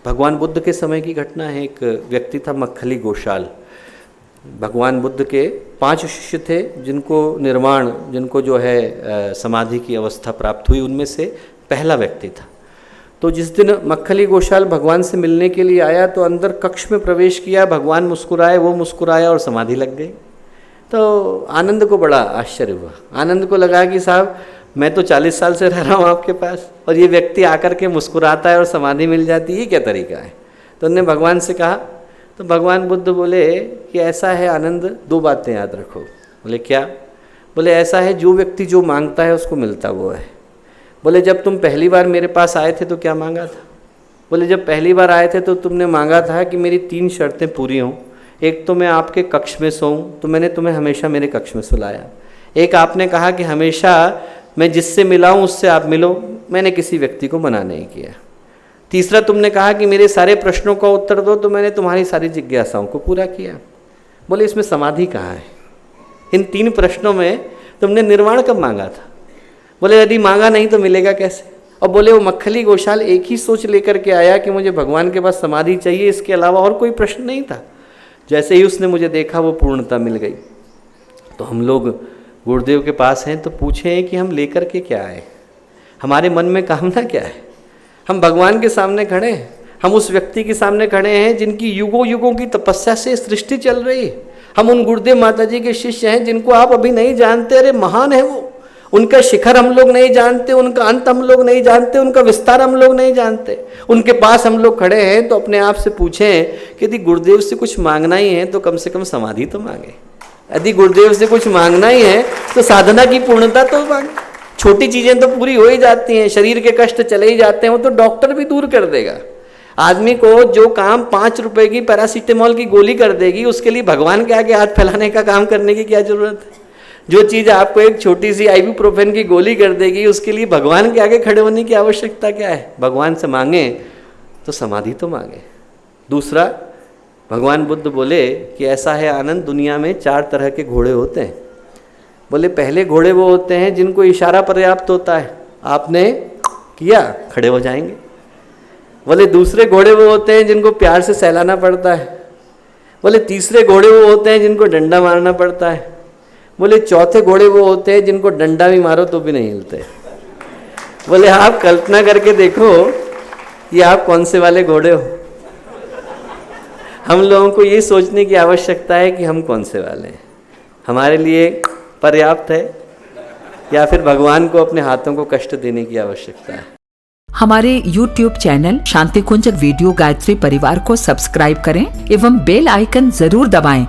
भगवान बुद्ध के समय की घटना है। एक व्यक्ति था मक्खली गोशाल। भगवान बुद्ध के 5 शिष्य थे जिनको जो है समाधि की अवस्था प्राप्त हुई, उनमें से पहला व्यक्ति था। तो जिस दिन मक्खली गोशाल भगवान से मिलने के लिए आया तो अंदर कक्ष में प्रवेश किया, भगवान मुस्कुराए, वो मुस्कुराया और समाधि लग गई। तो आनंद को बड़ा आश्चर्य हुआ। आनंद को लगा कि साहब मैं तो 40 साल से रह रहा हूँ आपके पास और ये व्यक्ति आकर के मुस्कुराता है और समाधि मिल जाती है, ये क्या तरीका है। तो उन्होंने भगवान से कहा, तो भगवान बुद्ध बोले कि ऐसा है आनंद, 2 बातें याद रखो। बोले क्या? बोले ऐसा है जो व्यक्ति जो मांगता है उसको मिलता वो है। बोले जब तुम पहली बार मेरे पास आए थे तो क्या मांगा था? बोले जब पहली बार आए थे तो तुमने मांगा था कि मेरी 3 शर्तें पूरी हों। एक तो मैं आपके कक्ष में सोऊं, तो मैंने तुम्हें हमेशा मेरे कक्ष में सुलाया। एक आपने कहा कि हमेशा मैं जिससे मिला हूँ उससे आप मिलो, मैंने किसी व्यक्ति को मना नहीं किया। तीसरा तुमने कहा कि मेरे सारे प्रश्नों का उत्तर दो, तो मैंने तुम्हारी सारी जिज्ञासाओं को पूरा किया। बोले इसमें समाधि कहाँ है? इन 3 प्रश्नों में तुमने निर्वाण कब मांगा था? बोले यदि मांगा नहीं तो मिलेगा कैसे? और बोले वो मक्खली गोशाल एक ही सोच लेकर के आया कि मुझे भगवान के पास समाधि चाहिए, इसके अलावा और कोई प्रश्न नहीं था। जैसे ही उसने मुझे देखा वो पूर्णता मिल गई। तो हम लोग गुरुदेव के पास हैं तो पूछें कि हम लेकर के क्या आए, हमारे मन में कामना क्या है। हम भगवान के सामने खड़े हैं, हम उस व्यक्ति के सामने खड़े हैं जिनकी युगों युगों की तपस्या से सृष्टि चल रही है। हम उन गुरुदेव माता जी के शिष्य हैं जिनको आप अभी नहीं जानते। अरे महान है वो, उनका शिखर हम लोग नहीं जानते, उनका अंत हम लोग नहीं जानते, उनका विस्तार हम लोग नहीं जानते। उनके पास हम लोग खड़े हैं तो अपने आप से पूछें कि यदि गुरुदेव से कुछ मांगना ही है तो कम से कम समाधि तो मांगे। यदि गुरुदेव से कुछ मांगना ही है तो साधना की पूर्णता तो मांगे। छोटी चीज़ें तो पूरी हो ही जाती हैं, शरीर के कष्ट चले ही जाते हैं, वो तो डॉक्टर भी दूर कर देगा। आदमी को जो काम 5 रुपए की पैरासीटामोल की गोली कर देगी, उसके लिए भगवान के आगे हाथ फैलाने का काम करने की क्या जरूरत है। जो चीज़ आपको एक छोटी सी आइबुप्रोफेन की गोली कर देगी, उसके लिए भगवान के आगे खड़े होने की आवश्यकता क्या है। भगवान से मांगे तो समाधि तो मांगे। दूसरा, भगवान बुद्ध बोले कि ऐसा है आनंद, दुनिया में 4 तरह के घोड़े होते हैं। बोले पहले घोड़े वो होते हैं जिनको इशारा पर्याप्त होता है, आपने किया खड़े हो जाएंगे। बोले दूसरे घोड़े वो होते हैं जिनको प्यार से सहलाना पड़ता है। बोले तीसरे घोड़े वो होते हैं जिनको डंडा मारना पड़ता है। बोले चौथे घोड़े वो होते हैं जिनको डंडा भी मारो तो भी नहीं हिलते। बोले आप कल्पना करके देखो कि आप कौन से वाले घोड़े हो। हम लोगों को ये सोचने की आवश्यकता है कि हम कौन से वाले हैं, हमारे लिए पर्याप्त है या फिर भगवान को अपने हाथों को कष्ट देने की आवश्यकता है। हमारे YouTube चैनल शांति कुंज वीडियो गायत्री परिवार को सब्सक्राइब करें एवं बेल आइकन जरूर दबाएं